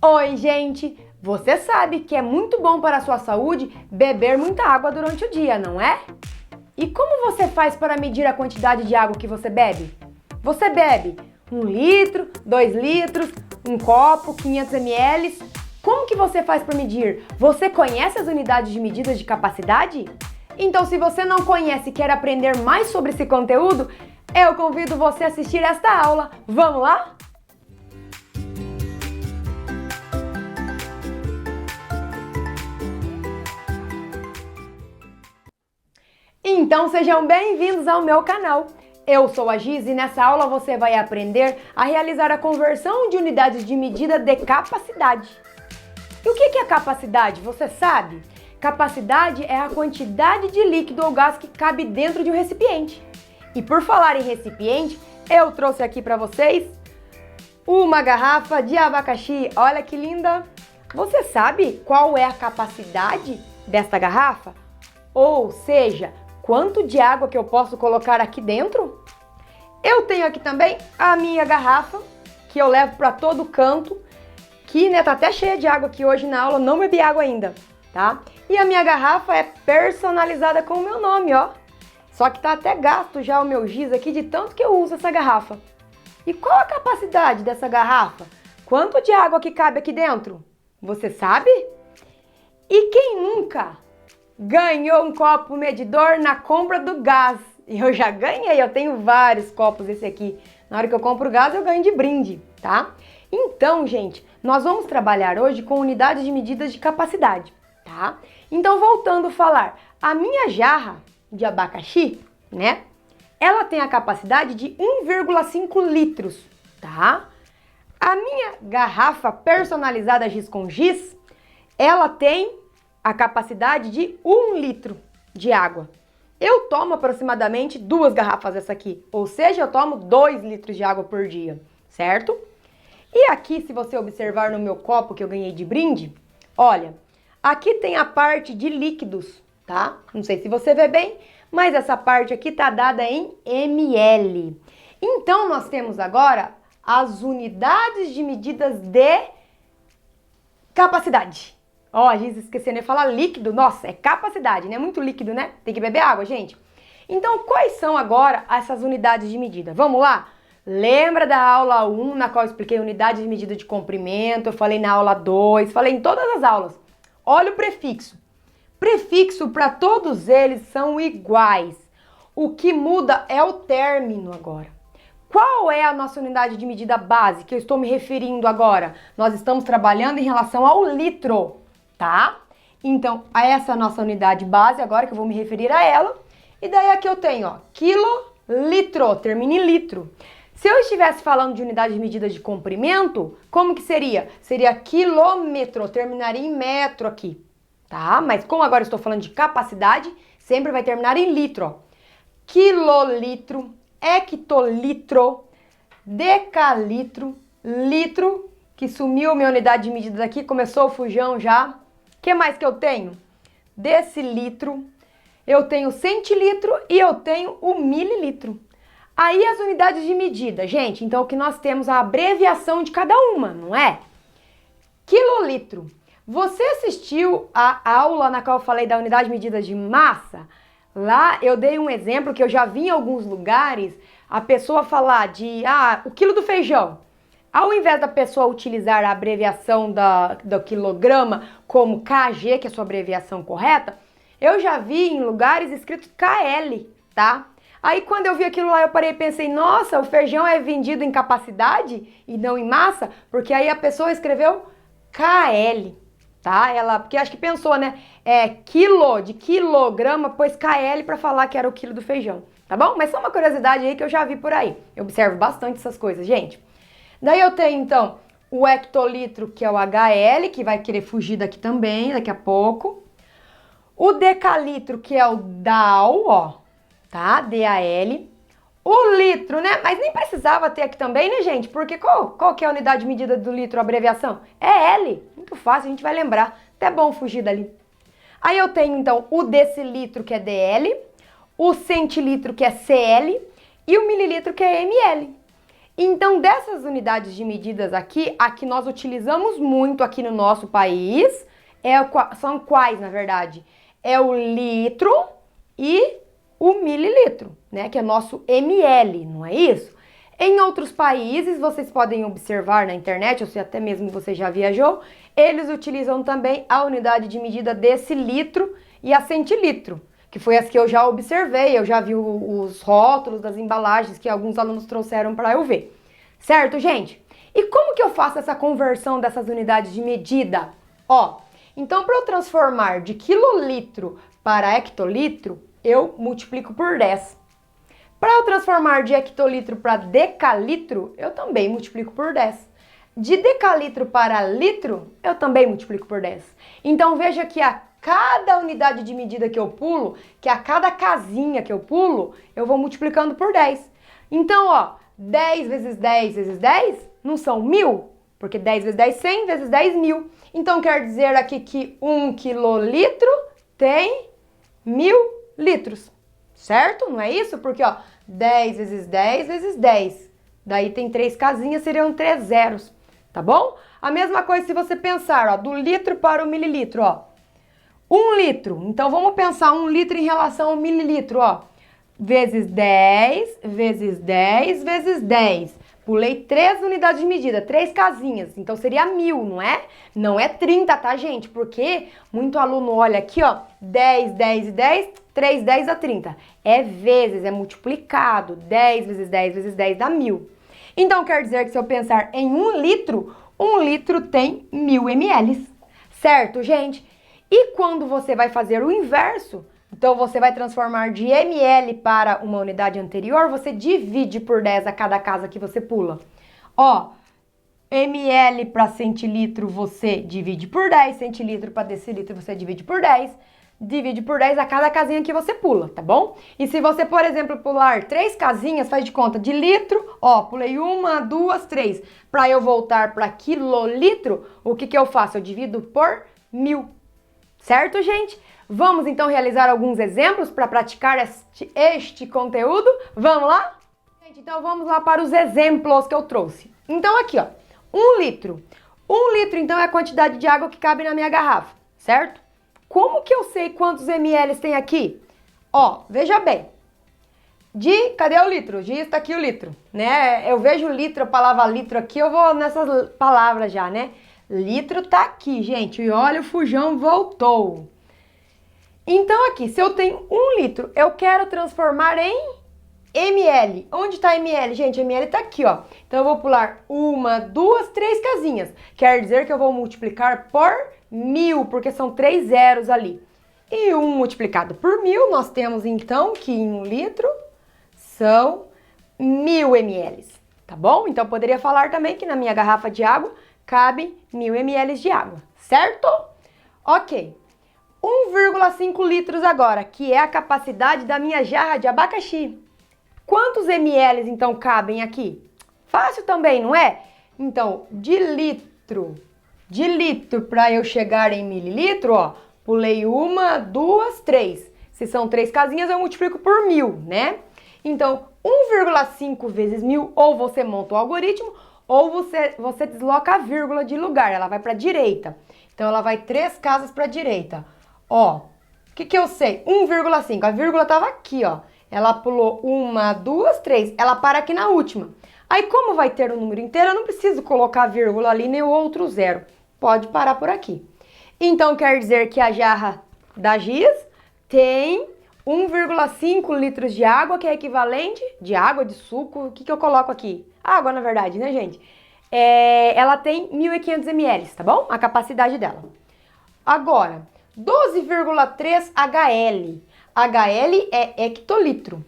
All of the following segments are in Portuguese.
Oi, gente! Você sabe que é muito bom para a sua saúde beber muita água durante o dia, não é? E como você faz para medir a quantidade de água que você bebe? Você bebe 1 litro, 2 litros, um copo, 500 ml? Como que você faz para medir? Você conhece as unidades de medida de capacidade? Então, se você não conhece e quer aprender mais sobre esse conteúdo, eu convido você a assistir esta aula. Vamos lá? Então sejam bem-vindos ao meu canal. Eu sou a Giz e nessa aula você vai aprender a realizar a conversão de unidades de medida de capacidade. E o que é capacidade? Você sabe? Capacidade é a quantidade de líquido ou gás que cabe dentro de um recipiente. E por falar em recipiente, eu trouxe aqui para vocês uma garrafa de abacaxi. Olha que linda! Você sabe qual é a capacidade desta garrafa? Ou seja, quanto de água que eu posso colocar aqui dentro? Eu tenho aqui também a minha garrafa, que eu levo para todo canto, que tá até cheia de água aqui hoje na aula, não bebi água ainda, tá? E a minha garrafa é personalizada com o meu nome, ó. Só que tá até gasto já o meu giz aqui de tanto que eu uso essa garrafa. E qual a capacidade dessa garrafa? Quanto de água que cabe aqui dentro? Você sabe? E quem nunca ganhou um copo medidor na compra do gás? Eu já ganhei, eu tenho vários copos desse aqui. Na hora que eu compro gás, eu ganho de brinde, tá? Então, gente, nós vamos trabalhar hoje com unidades de medidas de capacidade, tá? Então, voltando a falar, a minha jarra de abacaxi, né? Ela tem a capacidade de 1,5 litros, tá? A minha garrafa personalizada Giz com Giz, ela tem a capacidade de 1 litro de água. Eu tomo aproximadamente 2 garrafas dessa aqui, ou seja, eu tomo 2 litros de água por dia, certo? E aqui, se você observar no meu copo que eu ganhei de brinde, olha, aqui tem a parte de líquidos, tá? Não sei se você vê bem, mas essa parte aqui tá dada em ml. Então, nós temos agora as unidades de medidas de capacidade. Ó, a gente esqueceu de falar líquido. Nossa, é capacidade, né? Muito líquido, né? Tem que beber água, gente. Então, quais são agora essas unidades de medida? Vamos lá? Lembra da aula 1, na qual eu expliquei unidade de medida de comprimento? Eu falei na aula 2, falei em todas as aulas. Olha o prefixo. Prefixo para todos eles são iguais. O que muda é o término agora. Qual é a nossa unidade de medida base que eu estou me referindo agora? Nós estamos trabalhando em relação ao litro, tá? Então, a essa nossa unidade base agora que eu vou me referir a ela. E daí aqui eu tenho, ó, quilolitro, termina em litro. Se eu estivesse falando de unidade de medida de comprimento, como que seria? Seria quilômetro, terminaria em metro aqui, tá? Mas como agora eu estou falando de capacidade, sempre vai terminar em litro, ó. Quilolitro, hectolitro, decalitro, litro, que sumiu minha unidade de medida daqui, começou o fujão já. O que mais que eu tenho? Decilitro, eu tenho centilitro e eu tenho o mililitro. Aí as unidades de medida, gente, então o que nós temos a abreviação de cada uma, não é? Quilolitro. Você assistiu a aula na qual eu falei da unidade de medida de massa? Lá eu dei um exemplo que eu já vi em alguns lugares a pessoa falar de, o quilo do feijão. Ao invés da pessoa utilizar a abreviação do quilograma como kg, que é a sua abreviação correta, eu já vi em lugares escrito KL, tá? Aí quando eu vi aquilo lá eu parei e pensei, nossa, o feijão é vendido em capacidade e não em massa? Porque aí a pessoa escreveu KL. Tá? Ela, porque acho que pensou, né? Quilo de quilograma, pôs KL para falar que era o quilo do feijão, tá bom? Mas só uma curiosidade aí que eu já vi por aí. Eu observo bastante essas coisas, gente. Daí eu tenho, então, o hectolitro, que é o HL, que vai querer fugir daqui também, daqui a pouco. O decalitro, que é o DAL, ó, tá? DAL. O litro, né? Mas nem precisava ter aqui também, né, gente? Porque qual que é a unidade de medida do litro, a abreviação? É L. Muito fácil, a gente vai lembrar. Até bom fugir dali. Aí eu tenho, então, o decilitro, que é DL, o centilitro, que é CL, e o mililitro, que é ML. Então, dessas unidades de medidas aqui, a que nós utilizamos muito aqui no nosso país, são quais, na verdade? É o litro e o mililitro, né? Que é nosso ml, não é isso? Em outros países, vocês podem observar na internet, ou se até mesmo você já viajou, eles utilizam também a unidade de medida decilitro e a centilitro, que foi as que eu já observei, eu já vi os rótulos das embalagens que alguns alunos trouxeram para eu ver. Certo, gente? E como que eu faço essa conversão dessas unidades de medida? Ó, então para eu transformar de quilolitro para hectolitro, eu multiplico por 10. Para eu transformar de hectolitro para decalitro, eu também multiplico por 10. De decalitro para litro, eu também multiplico por 10. Então veja que a cada unidade de medida que eu pulo, que a cada casinha que eu pulo, eu vou multiplicando por 10. Então, ó, 10 vezes 10 vezes 10 não são 1.000? Porque 10 vezes 10, 100 vezes 10, 1.000. Então quer dizer aqui que 1 quilolitro tem 1.000 litros. Certo? Não é isso? Porque, ó, 10 vezes 10 vezes 10. Daí tem 3 casinhas, seriam 3 zeros. Tá bom? A mesma coisa se você pensar, ó, do litro para o mililitro, ó. 1 litro. Então, vamos pensar 1 litro em relação ao mililitro, ó. Vezes 10, vezes 10, vezes 10. Pulei 3 unidades de medida, 3 casinhas. Então, seria 1.000, não é? Não é 30, tá, gente? Porque muito aluno olha aqui, ó. 10, 10 e 10, 3, 10 dá 30. É vezes, é multiplicado. 10 vezes 10 vezes 10 dá 1.000. Então, quer dizer que se eu pensar em 1 litro tem 1.000 ml. Certo, gente? E quando você vai fazer o inverso, então você vai transformar de ml para uma unidade anterior, você divide por 10 a cada casa que você pula. Ó, ml para centilitro você divide por 10, centilitro para decilitro você divide por 10. Divide por 10 a cada casinha que você pula, tá bom? E se você, por exemplo, pular 3 casinhas, faz de conta de litro, ó, pulei 1, 2, 3. Para eu voltar para quilolitro, o que que eu faço? Eu divido por 1.000. Certo, gente? Vamos então realizar alguns exemplos para praticar este conteúdo? Vamos lá? Gente, então vamos lá para os exemplos que eu trouxe. Então aqui, ó, 1 litro. 1 litro, então, é a quantidade de água que cabe na minha garrafa, certo? Como que eu sei quantos ml tem aqui? Ó, veja bem. Cadê o litro? Está aqui o litro, né? Eu vejo litro, a palavra litro aqui, eu vou nessas palavras já, né? Litro tá aqui, gente. E olha, o fujão voltou. Então aqui, se eu tenho 1 litro, eu quero transformar em ml. Onde está ml? Gente, ml tá aqui, ó. Então eu vou pular 1, 2, 3 casinhas. Quer dizer que eu vou multiplicar por 1.000, porque são 3 zeros ali. E 1 multiplicado por 1.000, nós temos então que em 1 litro são 1.000 ml. Tá bom? Então eu poderia falar também que na minha garrafa de água cabe 1.000 ml de água, certo? Ok. 1,5 litros agora, que é a capacidade da minha jarra de abacaxi. Quantos ml então cabem aqui? Fácil também, não é? Então, de litro para eu chegar em mililitro, ó, pulei 1, 2, 3. Se são 3 casinhas, eu multiplico por 1.000, né? Então, 1,5 vezes 1.000, ou você monta o algoritmo, ou você desloca a vírgula de lugar, ela vai para a direita. Então, ela vai 3 casas para a direita. Ó, o que eu sei? 1,5, a vírgula estava aqui, ó. Ela pulou 1, 2, 3, ela para aqui na última. Aí, como vai ter o número inteiro, eu não preciso colocar a vírgula ali nem o outro zero. Pode parar por aqui. Então, quer dizer que a jarra da Giz tem 1,5 litros de água, que é equivalente de água, de suco. O que eu coloco aqui? Água, na verdade, né, gente? Ela tem 1.500 ml, tá bom? A capacidade dela. Agora, 12,3 HL. HL é hectolitro.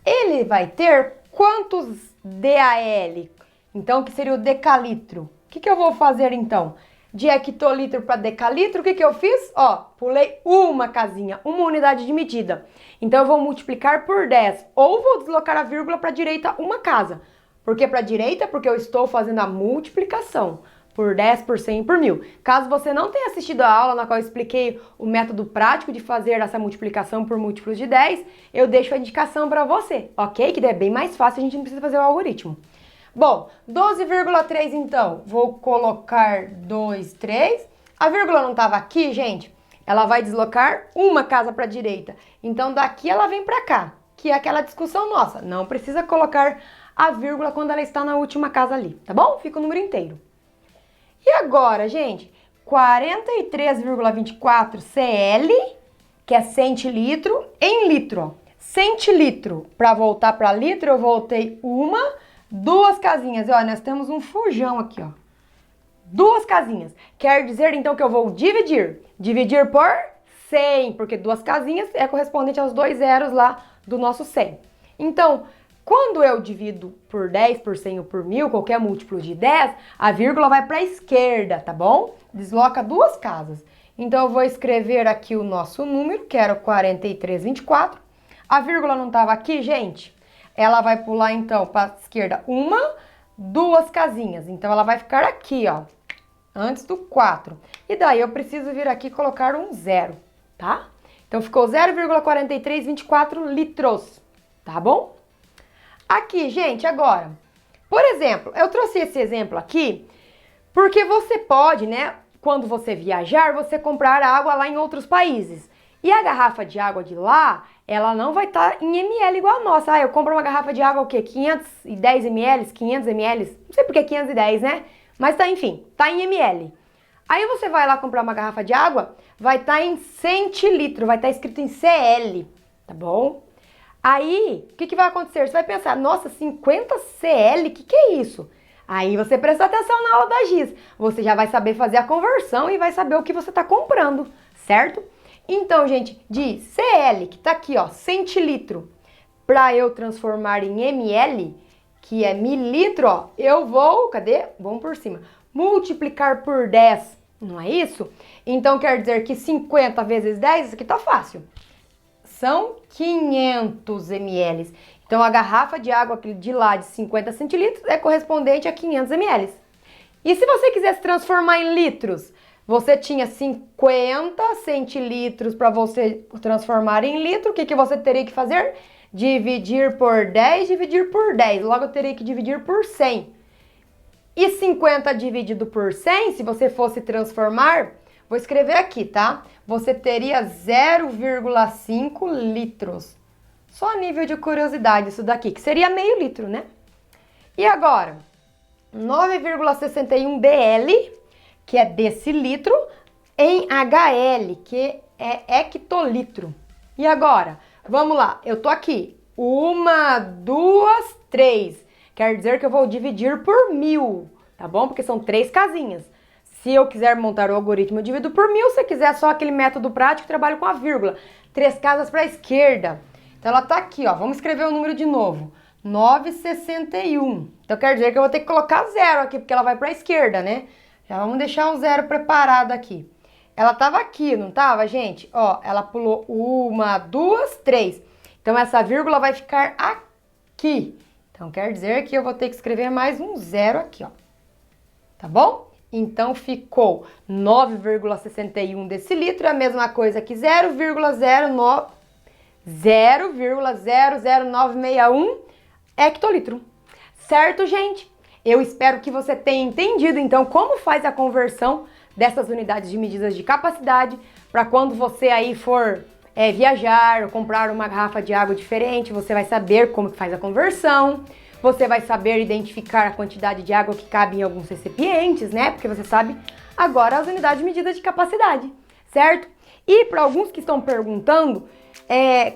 Ele vai ter quantos DAL? Então, que seria o decalitro. O que eu vou fazer, então? De hectolitro para decalitro, o que eu fiz? Ó, pulei uma casinha, uma unidade de medida. Então, eu vou multiplicar por 10. Ou vou deslocar a vírgula para a direita uma casa. Por que para a direita? Porque eu estou fazendo a multiplicação. Por 10, por 100, por 1.000. Caso você não tenha assistido a aula na qual eu expliquei o método prático de fazer essa multiplicação por múltiplos de 10, eu deixo a indicação para você, ok? Que é bem mais fácil, a gente não precisa fazer o algoritmo. Bom, 12,3 então, vou colocar 2, 3. A vírgula não estava aqui, gente? Ela vai deslocar uma casa para a direita. Então, daqui ela vem para cá, que é aquela discussão nossa. Não precisa colocar a vírgula quando ela está na última casa ali, tá bom? Fica o número inteiro. E agora, gente, 43,24 CL, que é centilitro, em litro, ó. Centilitro. Para voltar para litro, eu voltei uma, duas casinhas. E, ó, nós temos um fujão aqui, ó. Duas casinhas. Quer dizer, então, que eu vou dividir. Dividir por 100, porque duas casinhas é correspondente aos 2 zeros lá do nosso 100. Então, quando eu divido por 10, por 100 ou por 1000, qualquer múltiplo de 10, a vírgula vai para a esquerda, tá bom? Desloca duas casas. Então, eu vou escrever aqui o nosso número, que era o 43,24. A vírgula não estava aqui, gente? Ela vai pular, então, para a esquerda uma, duas casinhas. Então, ela vai ficar aqui, ó, antes do 4. E daí, eu preciso vir aqui e colocar um zero, tá? Então, ficou 0,4324 litros, tá bom? Aqui, gente, agora, por exemplo, eu trouxe esse exemplo aqui porque você pode, né, quando você viajar, você comprar água lá em outros países. E a garrafa de água de lá, ela não vai estar em ml igual a nossa. Ah, eu compro uma garrafa de água, o quê? 510 ml, 500 ml, não sei porque é 510, né? Mas tá, enfim, tá em ml. Aí você vai lá comprar uma garrafa de água, vai estar em centilitro, vai estar escrito em CL, tá bom? Aí, o que vai acontecer? Você vai pensar, nossa, 50 CL, o que é isso? Aí você presta atenção na aula da Giz. Você já vai saber fazer a conversão e vai saber o que você está comprando, certo? Então, gente, de CL, que tá aqui, ó, centilitro, para eu transformar em ml, que é mililitro, ó, eu vou, cadê? Vamos por cima. Multiplicar por 10, não é isso? Então, quer dizer que 50 vezes 10, isso aqui tá fácil. São 500 ml. Então, a garrafa de água de lá de 50 centilitros é correspondente a 500 ml. E se você quisesse transformar em litros, você tinha 50 centilitros para você transformar em litro, o que você teria que fazer? Dividir por 10, dividir por 10. Logo, eu teria que dividir por 100. E 50 dividido por 100, se você fosse transformar, vou escrever aqui, tá? Você teria 0,5 litros. Só a nível de curiosidade isso daqui, que seria meio litro, né? E agora, 9,61 dl, que é decilitro, em HL, que é hectolitro. E agora, vamos lá, eu tô aqui, 1, 2, 3. Quer dizer que eu vou dividir por 1000, tá bom? Porque são 3 casinhas. Se eu quiser montar o algoritmo, eu divido por 1000. Se quiser só aquele método prático, trabalho com a vírgula. 3 casas para a esquerda. Então, ela tá aqui, ó. Vamos escrever o número de novo. 961. Então, quer dizer que eu vou ter que colocar 0 aqui, porque ela vai para a esquerda, né? Já vamos deixar o 0 preparado aqui. Ela tava aqui, não tava, gente? Ó, ela pulou 1, 2, 3. Então, essa vírgula vai ficar aqui. Então, quer dizer que eu vou ter que escrever mais um 0 aqui, ó. Tá bom? Então, ficou 9,61 decilitro, é a mesma coisa que 0,00961 hectolitro. Certo, gente? Eu espero que você tenha entendido, então, como faz a conversão dessas unidades de medidas de capacidade para quando você aí for viajar ou comprar uma garrafa de água diferente, você vai saber como que faz a conversão. Você vai saber identificar a quantidade de água que cabe em alguns recipientes, né? Porque você sabe agora as unidades de medida de capacidade, certo? E para alguns que estão perguntando,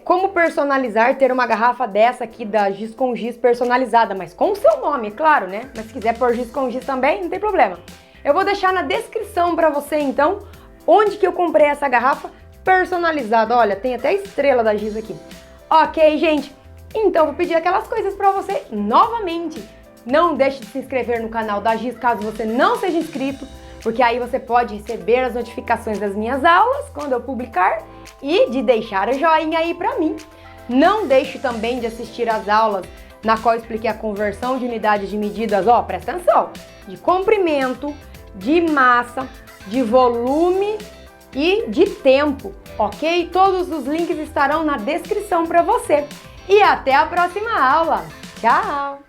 como personalizar, ter uma garrafa dessa aqui da Giz com Giz personalizada, mas com o seu nome, é claro, né? Mas se quiser pôr Giz com Giz também, não tem problema. Eu vou deixar na descrição para você, então, onde que eu comprei essa garrafa personalizada. Olha, tem até a estrela da Giz aqui. Ok, gente? Então, vou pedir aquelas coisas para você novamente. Não deixe de se inscrever no canal da Giz caso você não seja inscrito, porque aí você pode receber as notificações das minhas aulas quando eu publicar e de deixar o joinha aí para mim. Não deixe também de assistir às aulas na qual eu expliquei a conversão de unidades de medidas, ó, presta atenção, de comprimento, de massa, de volume e de tempo, ok? Todos os links estarão na descrição para você. E até a próxima aula. Tchau!